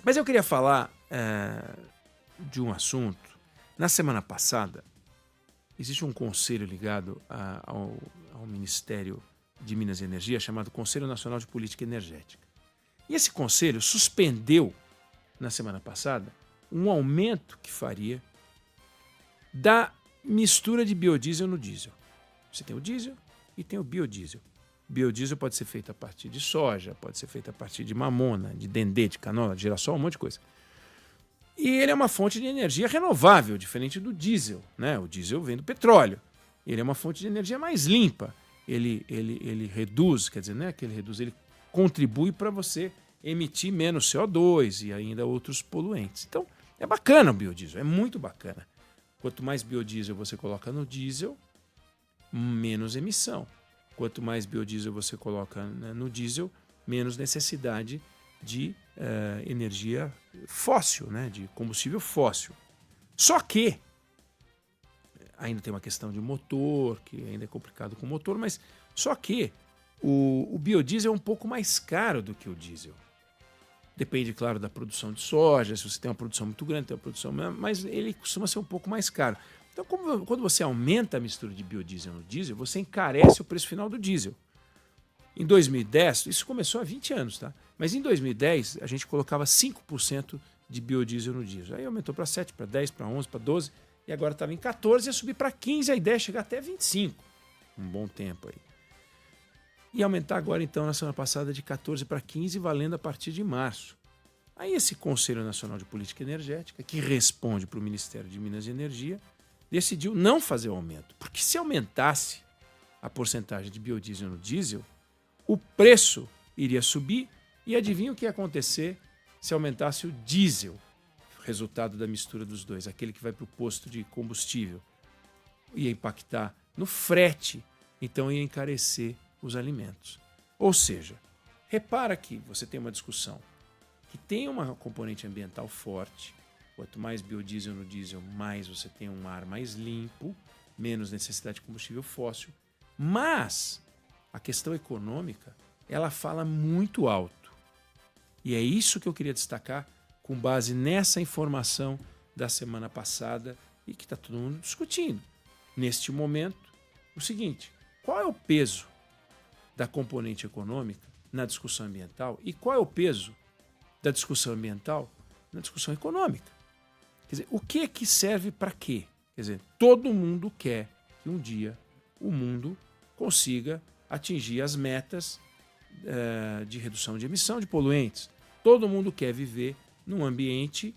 Mas eu queria falar de um assunto. Na semana passada, existe um conselho ligado ao Ministério de Minas e Energia chamado Conselho Nacional de Política Energética. E esse conselho suspendeu, na semana passada, um aumento que faria da mistura de biodiesel no diesel. Você tem o diesel e tem o biodiesel. Biodiesel pode ser feito a partir de soja, pode ser feito a partir de mamona, de dendê, de canola, de girassol, um monte de coisa. E ele é uma fonte de energia renovável, diferente do diesel, né? O diesel vem do petróleo. Ele é uma fonte de energia mais limpa. Ele reduz, quer dizer, não é que ele reduz, ele contribui para você emitir menos CO2 e ainda outros poluentes. Então, é bacana o biodiesel, é muito bacana. Quanto mais biodiesel você coloca no diesel, menos emissão. Quanto mais biodiesel você coloca no diesel, menos necessidade de energia fóssil, né? De combustível fóssil. Só que ainda tem uma questão de motor, que ainda é complicado com o motor, mas só que o biodiesel é um pouco mais caro do que o diesel. Depende, claro, da produção de soja, se você tem uma produção muito grande, tem uma produção, mas ele costuma ser um pouco mais caro. Então, quando você aumenta a mistura de biodiesel no diesel, você encarece o preço final do diesel. Em 2010, isso começou há 20 anos, tá? Mas em 2010, a gente colocava 5% de biodiesel no diesel. Aí aumentou para 7, para 10, para 11, para 12, e agora estava em 14, ia subir para 15, a ideia é chegar até 25. Um bom tempo aí. E aumentar agora, então, na semana passada, de 14 para 15, valendo a partir de março. Aí esse Conselho Nacional de Política Energética, que responde para o Ministério de Minas e Energia, decidiu não fazer o aumento. Porque se aumentasse a porcentagem de biodiesel no diesel, o preço iria subir e adivinha o que ia acontecer se aumentasse o diesel, resultado da mistura dos dois, aquele que vai para o posto de combustível. Ia impactar no frete, então ia encarecer os alimentos. Ou seja, repara que você tem uma discussão que tem uma componente ambiental forte. Quanto mais biodiesel no diesel, mais você tem um ar mais limpo, menos necessidade de combustível fóssil. Mas a questão econômica, ela fala muito alto. E é isso que eu queria destacar com base nessa informação da semana passada e que está todo mundo discutindo. Neste momento, o seguinte: qual é o peso da componente econômica na discussão ambiental e qual é o peso da discussão ambiental na discussão econômica? Quer dizer, o que serve para quê? Quer dizer, todo mundo quer que um dia o mundo consiga atingir as metas de redução de emissão de poluentes. Todo mundo quer viver num ambiente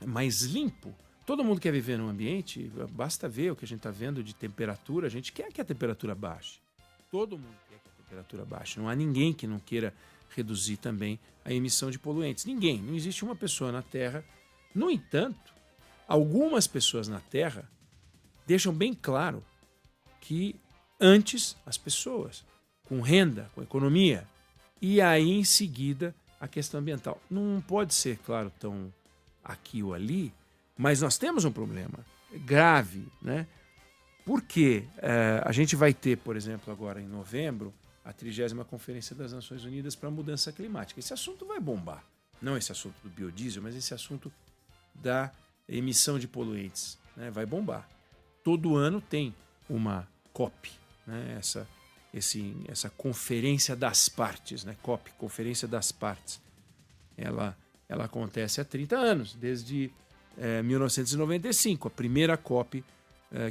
mais limpo. Todo mundo quer viver num ambiente, basta ver o que a gente está vendo de temperatura, a gente quer que a temperatura baixe. Todo mundo quer que a temperatura baixe. Não há ninguém que não queira reduzir também a emissão de poluentes. Ninguém. Não existe uma pessoa na Terra. No entanto, algumas pessoas na Terra deixam bem claro que antes as pessoas, com renda, com economia, e aí em seguida a questão ambiental. Não pode ser, claro, tão aqui ou ali, mas nós temos um problema grave, né? Porque a gente vai ter, por exemplo, agora em novembro, a 30ª Conferência das Nações Unidas para a Mudança Climática. Esse assunto vai bombar. Não esse assunto do biodiesel, mas esse assunto da emissão de poluentes, né? Vai bombar. Todo ano tem uma COP, né? Essa Conferência das Partes, né? COP, Conferência das Partes. Ela acontece há 30 anos, desde 1995, a primeira COP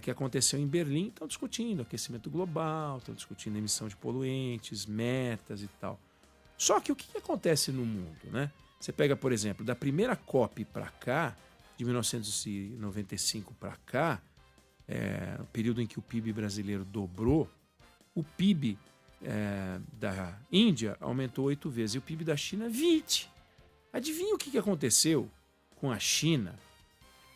que aconteceu em Berlim. Estão discutindo aquecimento global, estão discutindo emissão de poluentes, metas e tal. Só que o que acontece no mundo, né? Você pega, por exemplo, da primeira COP para cá, de 1995 para cá, o período em que o PIB brasileiro dobrou, o PIB da Índia aumentou 8 vezes e o PIB da China 20. Adivinha o que aconteceu com a China,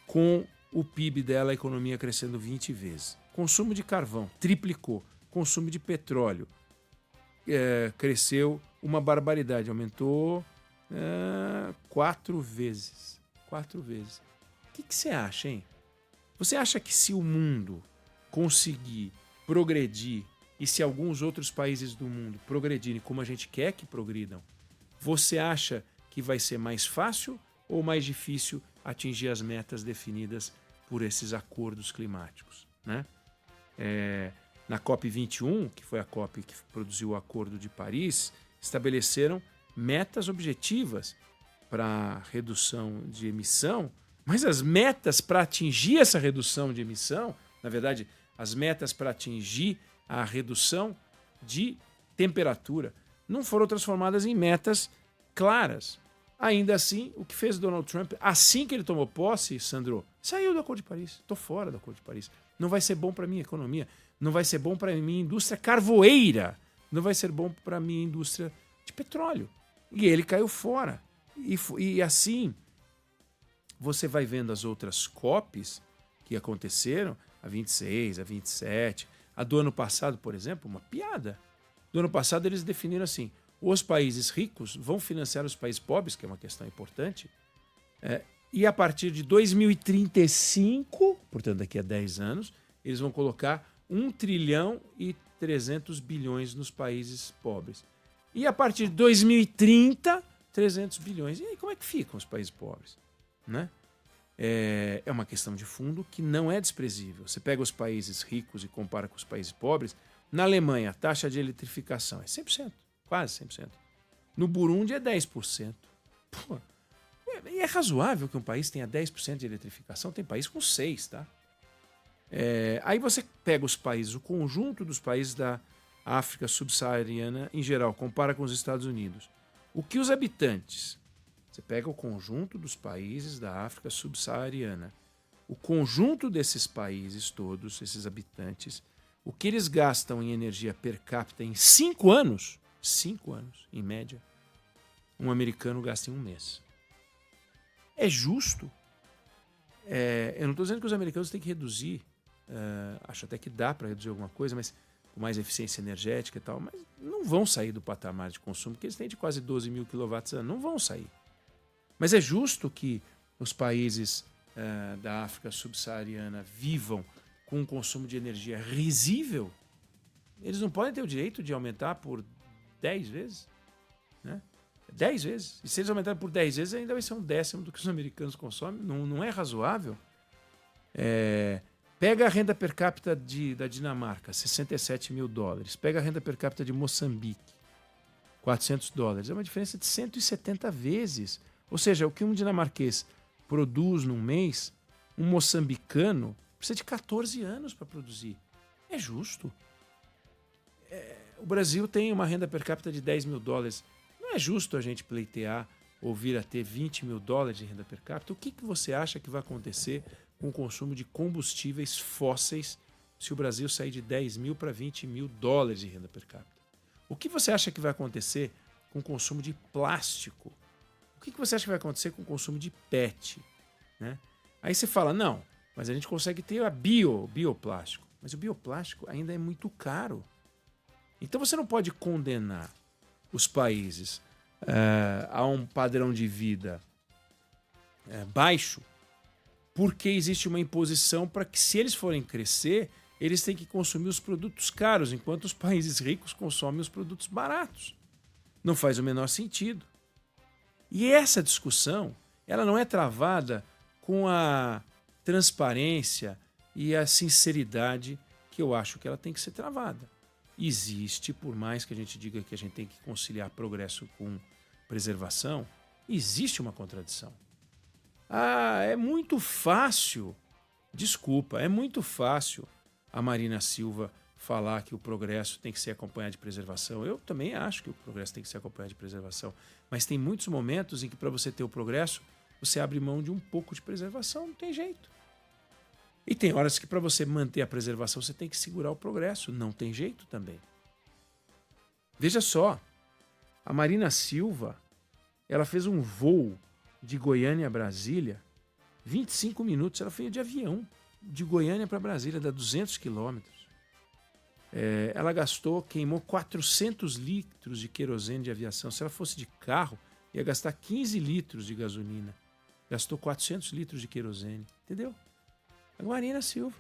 com o PIB dela, a economia crescendo 20 vezes? Consumo de carvão triplicou, consumo de petróleo cresceu uma barbaridade, aumentou 4 vezes. 4 vezes. O que você acha, hein? Você acha que se o mundo conseguir progredir e se alguns outros países do mundo progredirem como a gente quer que progridam, você acha que que vai ser mais fácil ou mais difícil atingir as metas definidas por esses acordos climáticos, né? Na COP21, que foi a COP que produziu o Acordo de Paris, estabeleceram metas objetivas para redução de emissão, mas as metas para atingir essa redução de emissão, na verdade, as metas para atingir a redução de temperatura, não foram transformadas em metas claras. Ainda assim, o que fez Donald Trump, assim que ele tomou posse, Sandro, saiu do Acordo de Paris. Estou fora do Acordo de Paris. Não vai ser bom para a minha economia, não vai ser bom para a minha indústria carvoeira, não vai ser bom para a minha indústria de petróleo. E ele caiu fora. E assim, você vai vendo as outras COPs que aconteceram, a 26, a 27, a do ano passado, por exemplo, uma piada. Do ano passado eles definiram assim: os países ricos vão financiar os países pobres, que é uma questão importante, e a partir de 2035, portanto daqui a 10 anos, eles vão colocar 1 trilhão e 300 bilhões nos países pobres. E a partir de 2030, 300 bilhões. E aí como é que ficam os países pobres? Né? É uma questão de fundo que não é desprezível. Você pega os países ricos e compara com os países pobres. Na Alemanha, a taxa de eletrificação é 100%, quase 100%. No Burundi é 10%. Pô, é razoável que um país tenha 10% de eletrificação. Tem país com 6%, tá? Aí você pega os países, o conjunto dos países da África subsaariana em geral, compara com os Estados Unidos. O que os habitantes... Você pega o conjunto dos países da África subsaariana. O conjunto desses países todos, esses habitantes, o que eles gastam em energia per capita em 5 anos, em média, um americano gasta em um mês. É justo? Eu não estou dizendo que os americanos têm que reduzir, acho até que dá para reduzir alguma coisa, mas com mais eficiência energética e tal, mas não vão sair do patamar de consumo que eles têm de quase 12 mil kWh, não vão sair. Mas é justo que os países da África subsaariana vivam com um consumo de energia risível? Eles não podem ter o direito de aumentar por 10 vezes? Né? 10 vezes. E se eles aumentarem por 10 vezes, ainda vai ser 1/10 do que os americanos consomem. Não é razoável. Pega a renda per capita da Dinamarca, 67 mil dólares. Pega a renda per capita de Moçambique, 400 dólares. É uma diferença de 170 vezes. Ou seja, o que um dinamarquês produz num mês, um moçambicano precisa de 14 anos para produzir. É justo. O Brasil tem uma renda per capita de 10 mil dólares. Não é justo a gente pleitear ou vir a ter 20 mil dólares de renda per capita? O que você acha que vai acontecer com o consumo de combustíveis fósseis se o Brasil sair de 10 mil para 20 mil dólares de renda per capita? O que você acha que vai acontecer com o consumo de plástico? O que você acha que vai acontecer com o consumo de PET? Né? Aí você fala, não, mas a gente consegue ter o bioplástico. Mas o bioplástico ainda é muito caro. Então você não pode condenar os países a um padrão de vida baixo, porque existe uma imposição para que, se eles forem crescer, eles têm que consumir os produtos caros, enquanto os países ricos consomem os produtos baratos. Não faz o menor sentido. E essa discussão, ela não é travada com a transparência e a sinceridade que eu acho que ela tem que ser travada. Existe, por mais que a gente diga que a gente tem que conciliar progresso com preservação, existe uma contradição. É muito fácil, desculpa, é muito fácil a Marina Silva falar que o progresso tem que ser acompanhado de preservação. Eu também acho que o progresso tem que ser acompanhado de preservação. Mas tem muitos momentos em que, para você ter o progresso, você abre mão de um pouco de preservação, não tem jeito. E tem horas que, para você manter a preservação, você tem que segurar o progresso, não tem jeito também. Veja só, a Marina Silva, ela fez um voo de Goiânia a Brasília, 25 minutos, ela foi de avião, de Goiânia para Brasília, dá 200 quilômetros. Ela queimou 400 litros de querosene de aviação. Se ela fosse de carro, ia gastar 15 litros de gasolina. Gastou 400 litros de querosene. Entendeu? A Marina Silva.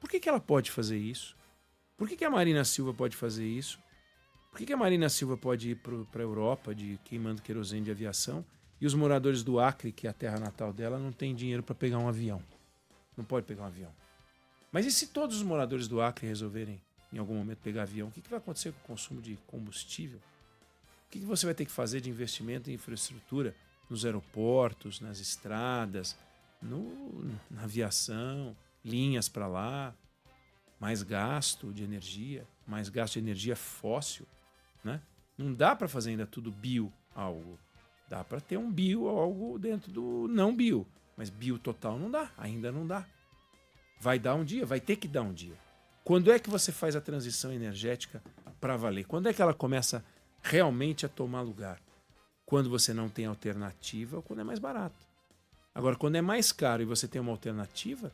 Por que ela pode fazer isso? Por que a Marina Silva pode fazer isso? Por que a Marina Silva pode ir para a Europa de queimando querosene de aviação e os moradores do Acre, que é a terra natal dela, não têm dinheiro para pegar um avião? Não pode pegar um avião. Mas e se todos os moradores do Acre resolverem, em algum momento, pegar avião? O que vai acontecer com o consumo de combustível? O que você vai ter que fazer de investimento em infraestrutura nos aeroportos, nas estradas, na aviação, linhas para lá, mais gasto de energia fóssil, né? Não dá para fazer ainda tudo bio algo. Dá para ter um bio algo dentro do não bio, mas bio total não dá, ainda não dá. Vai dar um dia, vai ter que dar um dia. Quando é que você faz a transição energética para valer? Quando é que ela começa realmente a tomar lugar? Quando você não tem alternativa ou quando é mais barato. Agora, quando é mais caro e você tem uma alternativa,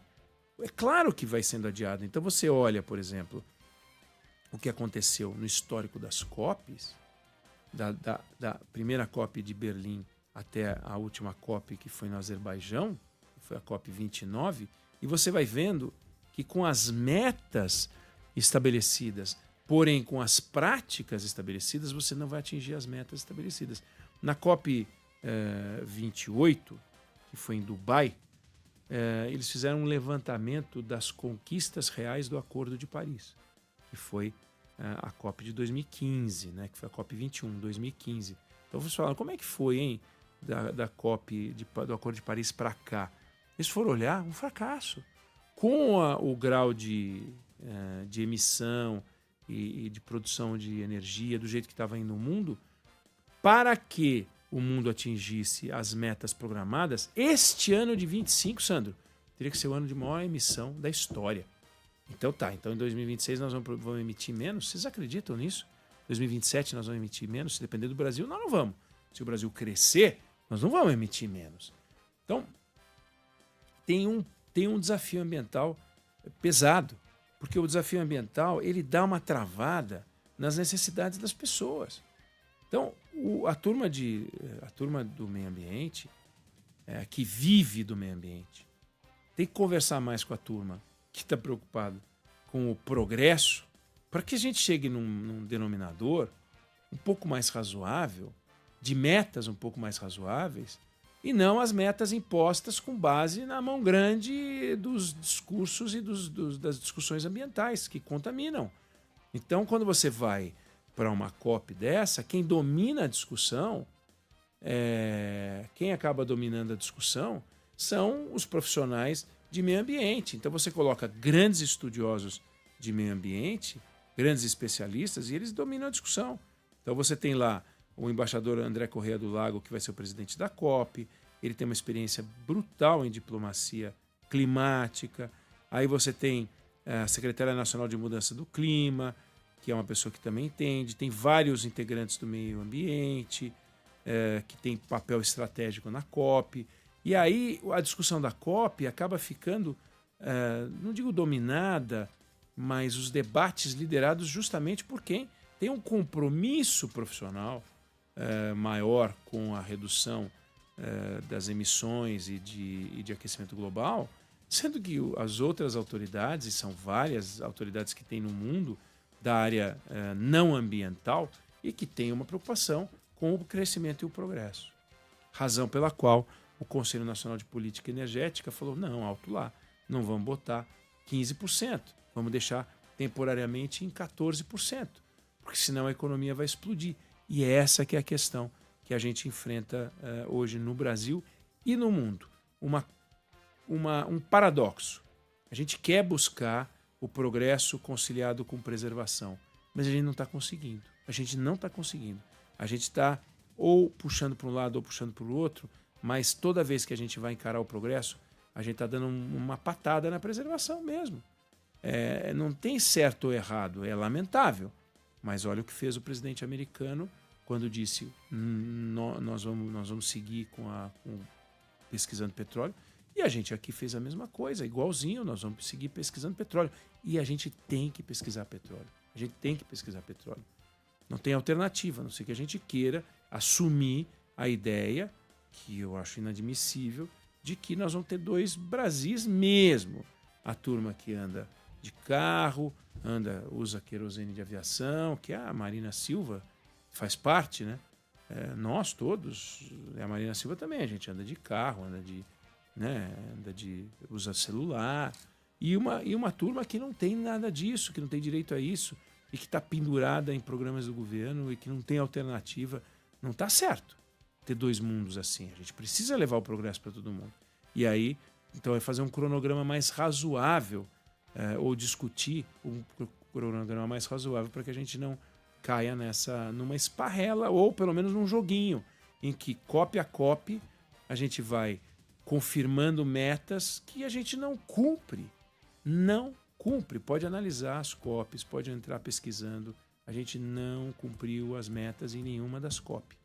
é claro que vai sendo adiado. Então você olha, por exemplo, o que aconteceu no histórico das COPs, da primeira COP de Berlim até a última COP que foi no Azerbaijão, que foi a COP 29, e você vai vendo que com as metas estabelecidas, porém com as práticas estabelecidas, você não vai atingir as metas estabelecidas. Na COP 28, que foi em Dubai, eles fizeram um levantamento das conquistas reais do Acordo de Paris, que foi a COP de 2015, né, que foi a COP 21, 2015. Então vocês falam, como é que foi, hein, da COP, do Acordo de Paris para cá? Eles foram olhar, um fracasso. Com o grau de emissão e de produção de energia do jeito que estava indo o mundo, para que o mundo atingisse as metas programadas, este ano de 25, Sandro, teria que ser o ano de maior emissão da história. Então então em 2026 nós vamos emitir menos? Vocês acreditam nisso? 2027 nós vamos emitir menos? Se depender do Brasil, nós não vamos. Se o Brasil crescer, nós não vamos emitir menos. Então, tem um desafio ambiental pesado, porque o desafio ambiental ele dá uma travada nas necessidades das pessoas. Então, a turma do meio ambiente, que vive do meio ambiente, tem que conversar mais com a turma que está preocupada com o progresso, para que a gente chegue num denominador um pouco mais razoável, de metas um pouco mais razoáveis, e não as metas impostas com base na mão grande dos discursos e das discussões ambientais que contaminam. Então, quando você vai para uma COP dessa, quem domina a discussão, quem acaba dominando a discussão são os profissionais de meio ambiente. Então você coloca grandes estudiosos de meio ambiente, grandes especialistas, e eles dominam a discussão. Então você tem lá o embaixador André Corrêa do Lago, que vai ser o presidente da COP, ele tem uma experiência brutal em diplomacia climática. Aí você tem a secretária nacional de mudança do clima, que é uma pessoa que também entende, tem vários integrantes do meio ambiente, que tem papel estratégico na COP. E aí a discussão da COP acaba ficando, não digo dominada, mas os debates liderados justamente por quem tem um compromisso profissional maior com a redução das emissões e de aquecimento global, sendo que as outras autoridades, e são várias autoridades que tem no mundo da área não ambiental e que tem uma preocupação com o crescimento e o progresso. Razão pela qual o Conselho Nacional de Política Energética falou, não, alto lá, não vamos botar 15%, vamos deixar temporariamente em 14%, porque senão a economia vai explodir. E é essa que é a questão que a gente enfrenta hoje no Brasil e no mundo. Um paradoxo. A gente quer buscar o progresso conciliado com preservação, mas a gente não está conseguindo. A gente não está conseguindo. A gente está ou puxando para um lado ou puxando para o outro, mas toda vez que a gente vai encarar o progresso, a gente está dando uma patada na preservação mesmo. Não tem certo ou errado, é lamentável. Mas olha o que fez o presidente americano quando disse nós vamos seguir com pesquisando petróleo. E a gente aqui fez a mesma coisa, igualzinho, nós vamos seguir pesquisando petróleo. E a gente tem que pesquisar petróleo. A gente tem que pesquisar petróleo. Não tem alternativa, a não ser que a gente queira assumir a ideia, que eu acho inadmissível, de que nós vamos ter dois Brasis mesmo. A turma que anda de carro, usa querosene de aviação, que a Marina Silva faz parte, né? Nós todos, a Marina Silva também, a gente anda de carro, usa celular. E uma turma que não tem nada disso, que não tem direito a isso, e que está pendurada em programas do governo e que não tem alternativa. Não está certo ter dois mundos assim. A gente precisa levar o progresso para todo mundo. E aí, então, é fazer um cronograma mais razoável, ou discutir um cronograma mais razoável para que a gente não caia numa esparrela, ou pelo menos num joguinho, em que copy a copy a gente vai confirmando metas que a gente não cumpre. Não cumpre. Pode analisar as copies, pode entrar pesquisando. A gente não cumpriu as metas em nenhuma das copies.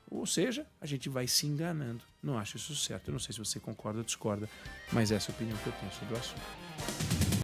Ou seja, a gente vai se enganando. Não acho isso certo. Eu não sei se você concorda ou discorda, mas essa é a opinião que eu tenho sobre o assunto.